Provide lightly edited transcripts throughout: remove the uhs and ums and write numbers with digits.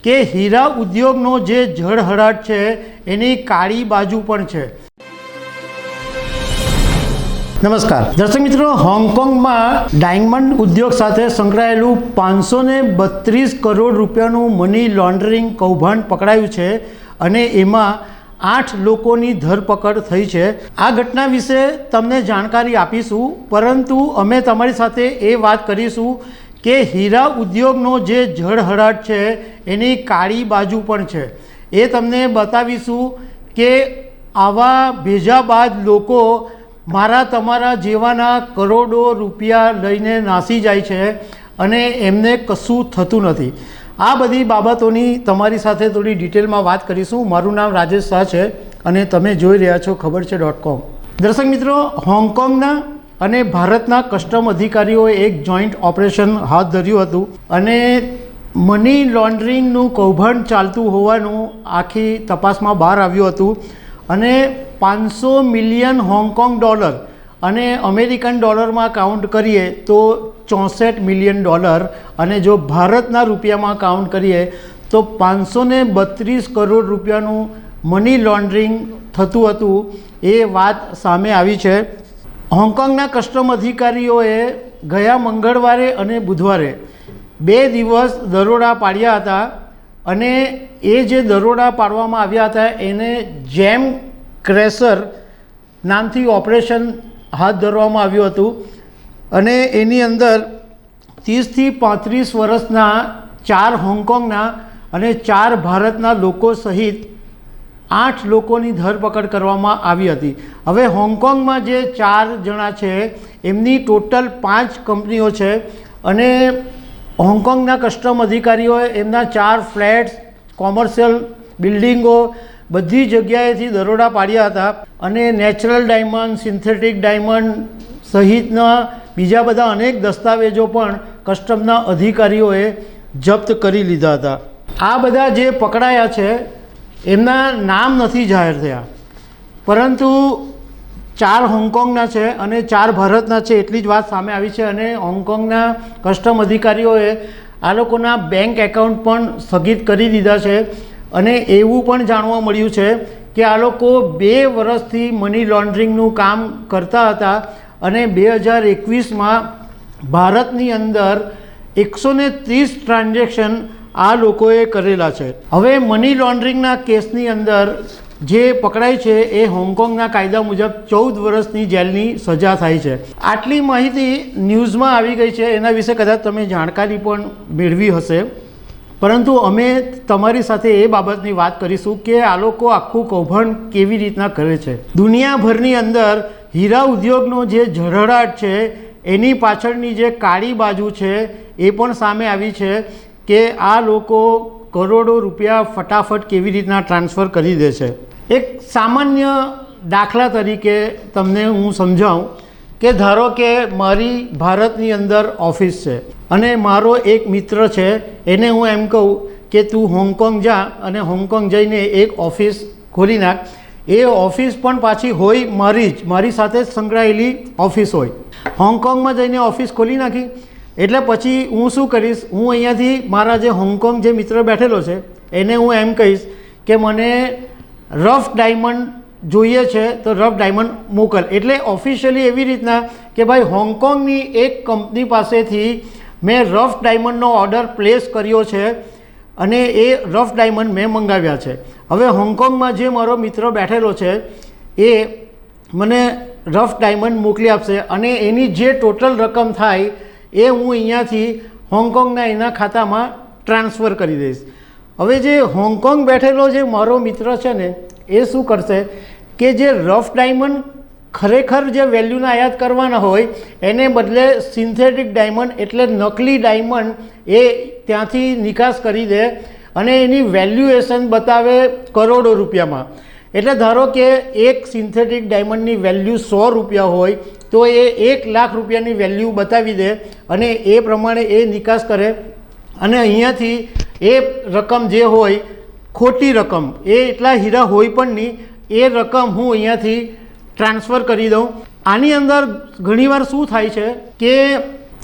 કે હીરા ઉદ્યોગનો જે જળહળાટ છે એની કાળી બાજુ પણ છે। નમસ્કાર દર્શક મિત્રો, હોંગકોંગમાં ડાયમંડ ઉદ્યોગ સાથે સંકળાયેલું 532 કરોડ રૂપિયાનું મની લોન્ડરિંગ કૌભાંડ પકડાયું છે અને એમાં 8 લોકોની ધરપકડ થઈ છે। આ ઘટના વિશે તમને જાણકારી આપીશું, પરંતુ અમે તમારી સાથે એ વાત કરીશું કે હીરા ઉદ્યોગનો જે જળહળાટ છે એની કાળી બાજુ પણ છે। એ તમને બતાવીશું કે આવા ભેજાબાજ લોકો મારા તમારા જેવાના કરોડો રૂપિયા લઈને નાસી જાય છે અને એમને કશું થતું નથી। આ બધી બાબતોની તમારી સાથે થોડી ડિટેલમાં વાત કરીશું। મારું નામ રાજેશ શાહ છે અને તમે જોઈ રહ્યા છો ખબરછે.com। દર્શક મિત્રો, હોંગકોંગના અને ભારતના કસ્ટમ અધિકારીઓએ એક જોઈન્ટ ઓપરેશન હાથ ધર્યું હતું અને મની લોન્ડરિંગનું કૌભાંડ ચાલતું હોવાનું આખી તપાસમાં બહાર આવ્યું હતું અને 500 મિલિયન હોંગકોંગ ડોલર અને અમેરિકન ડોલરમાં કાઉન્ટ કરીએ તો 64 મિલિયન ડોલર અને જો ભારતના રૂપિયામાં કાઉન્ટ કરીએ તો 532 કરોડ રૂપિયાનું મની લોન્ડરિંગ થતું હતું। એ વાત સામે આવી છે। હોંગકોંગના કસ્ટમ અધિકારીઓએ ગયા મંગળવારે અને બુધવારે 2 દિવસ દરોડા પાડ્યા હતા અને એ જે દરોડા પાડવામાં આવ્યા હતા એને જેમ ક્રેશર નામથી ઓપરેશન હાથ ધરવામાં આવ્યું હતું અને એની અંદર 30 થી 35 વર્ષના 4 હોંગકોંગના અને 4 ભારતના લોકો સહિત 8 લોકોની ધરપકડ કરવામાં આવી હતી। હવે હોંગકોંગમાં જે 4 જણા છે એમની ટોટલ 5 કંપનીઓ છે અને હોંગકોંગના કસ્ટમ અધિકારીઓએ એમના 4 ફ્લેટ્સ, કોમર્શિયલ બિલ્ડિંગો બધી જગ્યાએથી દરોડા પાડ્યા હતા અને નેચરલ ડાયમંડ, સિન્થેટિક ડાયમંડ સહિતના બીજા બધા અનેક દસ્તાવેજો પણ કસ્ટમના અધિકારીઓએ જપ્ત કરી લીધા હતા। આ બધા જે પકડાયા છે એમના નામ નથી જાહેર થયા, પરંતુ 4 હોંગકોંગના છે અને 4 ભારતના છે એટલી જ વાત સામે આવી છે અને હોંગકોંગના કસ્ટમ અધિકારીઓએ આ લોકોના બેંક એકાઉન્ટ પણ સ્થગિત કરી દીધા છે અને એવું પણ જાણવા મળ્યું છે કે આ લોકો 2 વર્ષથી મની લોન્ડરિંગનું કામ કરતા હતા અને 2021માં ભારતની અંદર 130 ટ્રાન્ઝેક્શન આ લોકોએ કરેલા છે। હવે મની લોન્ડરિંગના કેસની અંદર જે પકડાય છે એ હોંગકોંગના કાયદા મુજબ 14 વર્ષની જેલની સજા થાય છે। આટલી માહિતી ન્યૂઝમાં આવી ગઈ છે, એના વિશે કદાચ તમે જાણકારી પણ મેળવી હશે, પરંતુ અમે તમારી સાથે એ બાબતની વાત કરીશું કે આ લોકો આખું કૌભાંડ કેવી રીતના કરે છે। દુનિયાભરની અંદર હીરા ઉદ્યોગનો જે જળહળાટ છે એની પાછળની જે કાળી બાજુ છે એ પણ સામે આવી છે કે આ લોકો કરોડો રૂપિયા ફટાફટ કેવી રીતના ટ્રાન્સફર કરી દે છે। એક સામાન્ય દાખલા તરીકે તમને હું સમજાવું કે ધારો કે મારી ભારતની અંદર ઓફિસ છે અને મારો એક મિત્ર છે, એને હું એમ કહું કે તું હોંગકોંગ જા અને હોંગકોંગ જઈને એક ઓફિસ ખોલી નાખ। એ ઓફિસ પણ પાછી હોય મારી સાથે જ સંકળાયેલી ઓફિસ હોય। હોંગકોંગમાં જઈને ઓફિસ ખોલી નાખી એટલે પછી હું શું કરીશ, હું અહીંયાથી મારા જે હોંગકોંગ જે મિત્ર બેઠેલો છે એને હું એમ કહીશ કે મને રફ ડાયમંડ જોઈએ છે તો રફ ડાયમંડ મોકલ। એટલે ઓફિશિયલી એવી રીતના કે ભાઈ હોંગકોંગની એક કંપની પાસેથી મેં રફ ડાયમંડનો ઓર્ડર પ્લેસ કર્યો છે અને એ રફ ડાયમંડ મેં મંગાવ્યા છે। હવે હોંગકોંગમાં જે મારો મિત્ર બેઠેલો છે એ મને રફ ડાયમંડ મોકલી આપશે અને એની જે ટોટલ રકમ થાય એ હું અહીંયાથી હોંગકોંગના એના ખાતામાં ટ્રાન્સફર કરી દઈશ। હવે જે હોંગકોંગ બેઠેલો જે મારો મિત્ર છે ને એ શું કરશે કે જે રફ ડાયમંડ ખરેખર જે વેલ્યુના આયાત કરવાના હોય એને બદલે સિન્થેટિક ડાયમંડ એટલે નકલી ડાયમંડ એ ત્યાંથી નિકાસ કરી દે અને એની વેલ્યુએશન બતાવે કરોડો રૂપિયામાં। એટલે ધારો કે એક સિન્થેટિક ડાયમંડની વેલ્યુ 100 રૂપિયા હોય તો એ 1 લાખ રૂપિયાની વેલ્યુ બતાવી દે અને એ પ્રમાણે એ નિકાસ કરે અને અહીંયાથી એ રકમ જે હોય ખોટી રકમ, એ એટલા હીરા હોય પણ નહીં, એ રકમ હું અહીંયાથી ટ્રાન્સફર કરી દઉં। આની અંદર ઘણીવાર શું થાય છે કે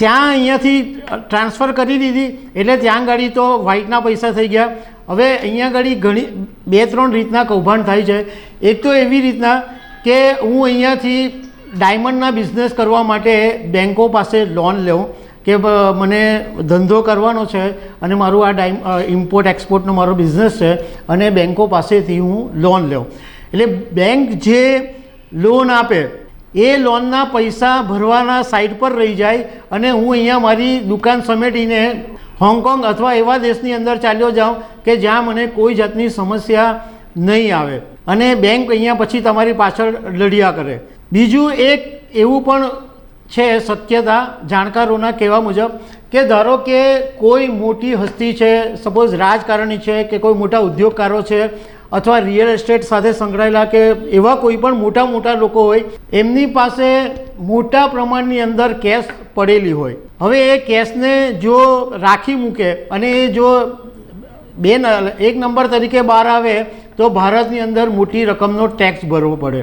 ત્યાં અહીંયાથી ટ્રાન્સફર કરી દીધી એટલે ત્યાં ગાડી તો વ્હાઇટના પૈસા થઈ ગયા. હવે અહીંયા ગાડી ઘણી 2-3 રીતના કૌભાંડ થાય છે. એક તો એવી રીતના કે હું અહીંયાથી ડાયમંડના બિઝનેસ કરવા માટે બેન્કો પાસે લોન લઉં કે મને ધંધો કરવાનો છે અને મારું આ ઇમ્પોર્ટ એક્સપોર્ટનો મારો બિઝનેસ છે અને બેન્કો પાસેથી હું લોન લઉં. એટલે બેંક જે લોન આપે એ લોનના પૈસા ભરવાના સાઈડ પર રહી જાય અને હું અહીંયા મારી દુકાન સમેટીને હોંગકોંગ અથવા એવા દેશની અંદર ચાલ્યો જાઉં કે જ્યાં મને કોઈ જાતની સમસ્યા નહીં આવે અને બેંક અહીંયા પછી તમારી પાછળ લડ્યા કરે. બીજું એક એવું પણ છે શક્યતા જાણકારોના કહેવા મુજબ કે ધારો કે કોઈ મોટી હસ્તી છે, સપોઝ રાજકારણી છે કે કોઈ મોટા ઉદ્યોગકારો છે અથવા રિયલ એસ્ટેટ સાથે સંકળાયેલા કે એવા કોઈ પણ મોટા લોકો હોય, એમની પાસે મોટા પ્રમાણની અંદર કેશ પડેલી હોય. હવે એ કેશને જો રાખી મૂકે અને એ જો એક નંબર તરીકે બહાર આવે તો ભારતની અંદર મોટી રકમનો ટેક્સ ભરવો પડે.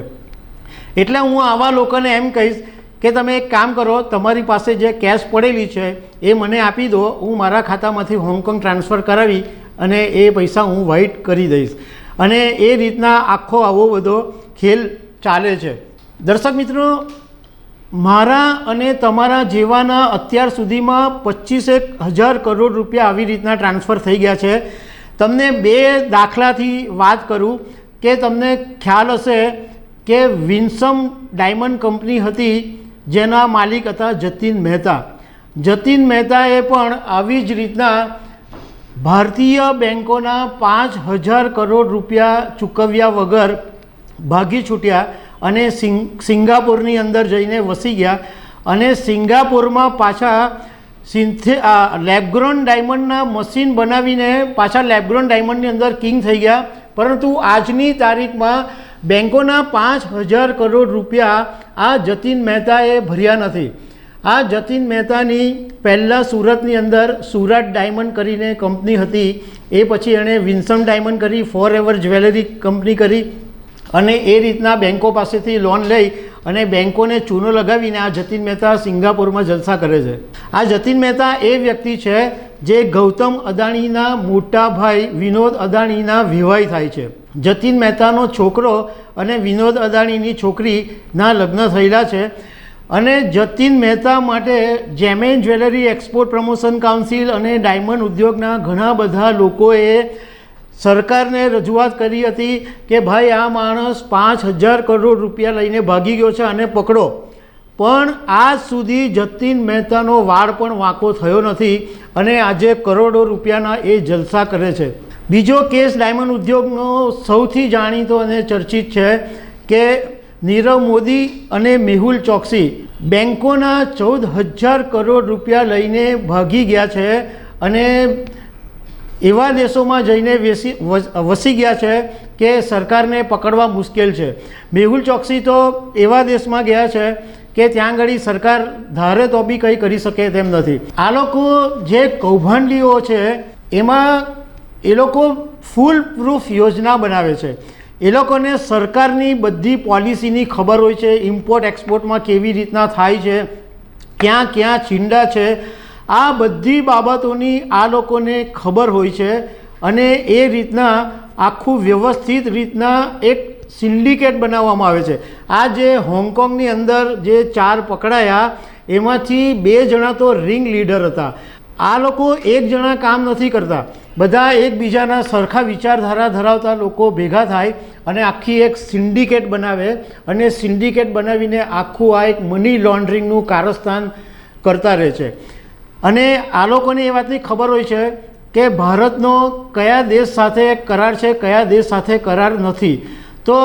એટલે હું આવા લોકોને એમ કહીશ કે તમે એક કામ કરો, તમારી પાસે જે કેશ પડેલી છે એ મને આપી દો, હું મારા ખાતામાંથી હોંગકોંગ ટ્રાન્સફર કરાવી અને એ પૈસા હું વ્હાઇટ કરી દઈશ. અને એ રીતના આખો આવો બધો ખેલ ચાલે છે. દર્શક મિત્રો, મારા અને તમારા જેવાના અત્યાર સુધીમાં 25,000 કરોડ રૂપિયા આવી રીતના ટ્રાન્સફર થઈ ગયા છે. તમને 2 દાખલાથી વાત કરું કે તમને ખ્યાલ હશે કે વિન્સમ ડાયમંડ કંપની હતી જેના માલિક હતા જતીન મહેતા. જતીન મહેતાએ પણ આવી જ રીતના ભારતીય બેન્કોના 5,000 કરોડ રૂપિયા ચૂકવ્યા વગર ભાગી છૂટ્યા અને સિંગાપુરની અંદર જઈને વસી ગયા અને સિંગાપુરમાં પાછા લેબગ્રોન ડાયમંડના મશીન બનાવીને પાછા લેબગ્રોન ડાયમંડની અંદર કિંગ થઈ ગયા. પરંતુ આજની તારીખમાં બેન્કોના 5,000 કરોડ રૂપિયા આ જતીન મહેતાએ ભર્યા નથી. આ જતીન મહેતાની પહેલાં સુરતની અંદર સુરત ડાયમંડ કરીને કંપની હતી, એ પછી એણે વિન્સમ ડાયમંડ કરી, ફોર એવર જ્વેલરી કંપની કરી અને એ રીતના બેન્કો પાસેથી લોન લઈ અને બેન્કોને ચૂનો લગાવીને આ જતીન મહેતા સિંગાપુરમાં જલસા કરે છે. આ જતીન મહેતા એ વ્યક્તિ છે જે ગૌતમ અદાણીના મોટા ભાઈ વિનોદ અદાણીના વિવાહ થાય છે. જતીન મહેતાનો છોકરો અને વિનોદ અદાણીની છોકરીના લગ્ન થયેલા છે અને જતીન મહેતા માટે જેમેન જ્વેલરી એક્સપોર્ટ પ્રમોશન કાઉન્સિલ અને ડાયમંડ ઉદ્યોગના ઘણા બધા લોકોએ સરકારને રજૂઆત કરી હતી કે ભાઈ આ માણસ 5,000 કરોડ રૂપિયા લઈને ભાગી ગયો છે અને પકડો. પણ આજ સુધી જતીન મહેતાનો વાળ પણ વાંકો થયો નથી અને આજે કરોડો રૂપિયાના એ જલસા કરે છે. બીજો કેસ ડાયમંડ ઉદ્યોગનો સૌથી જાણીતો અને ચર્ચિત છે કે નીરવ મોદી અને મેહુલ ચોકસી બેન્કોના 14,000 કરોડ રૂપિયા લઈને ભાગી ગયા છે અને એવા દેશોમાં જઈને વસી ગયા છે કે સરકારને પકડવા મુશ્કેલ છે. મેહુલ ચોકસી તો એવા દેશમાં ગયા છે કે ત્યાં આગળ સરકાર ધારે તો બી કંઈ કરી શકે તેમ નથી. આ લોકો જે કૌભાંડીઓ છે એમાં એ લોકો ફૂલ પ્રૂફ યોજના બનાવે છે. એ લોકોને સરકારની બધી પોલિસીની ખબર હોય છે, ઇમ્પોર્ટ એક્સપોર્ટમાં કેવી રીતના થાય છે, ક્યાં ક્યાં છીંડા છે, આ બધી બાબતોની આ લોકોને ખબર હોય છે અને એ રીતના આખું વ્યવસ્થિત રીતના એક સિન્ડિકેટ બનાવવામાં આવે છે. આ જે હોંગકોંગની અંદર જે 4 પકડાયા એમાંથી 2 જણા તો રિંગ લીડર હતા. આ લોકો એક જણા કામ નથી કરતા, બધા એકબીજાના સરખા વિચારધારા ધરાવતા લોકો ભેગા થાય અને આખી એક સિન્ડિકેટ બનાવે અને સિન્ડિકેટ બનાવીને આખું આ એક મની લોન્ડરિંગનું કારસ્તાન કરતા રહે છે. અને આ લોકોને એ વાતની ખબર હોય છે કે ભારતનો કયા દેશ સાથે કરાર છે, કયા દેશ સાથે કરાર નથી. તો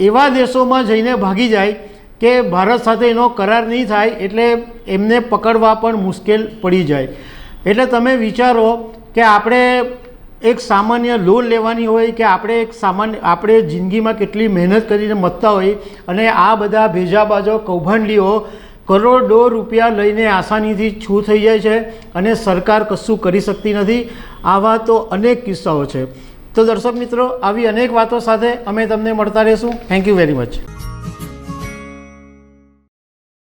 એવા દેશોમાં જઈને ભાગી જાય કે ભારત સાથે એનો કરાર નહીં થાય એટલે એમને પકડવા પણ મુશ્કેલ પડી જાય. એટલે તમે વિચારો કે આપણે એક સામાન્ય લોન લેવાની હોય કે આપણે જિંદગીમાં કેટલી મહેનત કરીને મતતા હોય અને આ બધા ભેજાબાજો કૌભાંડીઓ કરોડો રૂપિયા લઈને આસાનીથી છૂ થઈ જાય છે અને સરકાર કશું કરી શકતી નથી. આવા તો અનેક કિસ્સાઓ છે. તો દર્શક મિત્રો, આવી અનેક વાતો સાથે અમે તમને મળતા રહીશું. Thank you very much.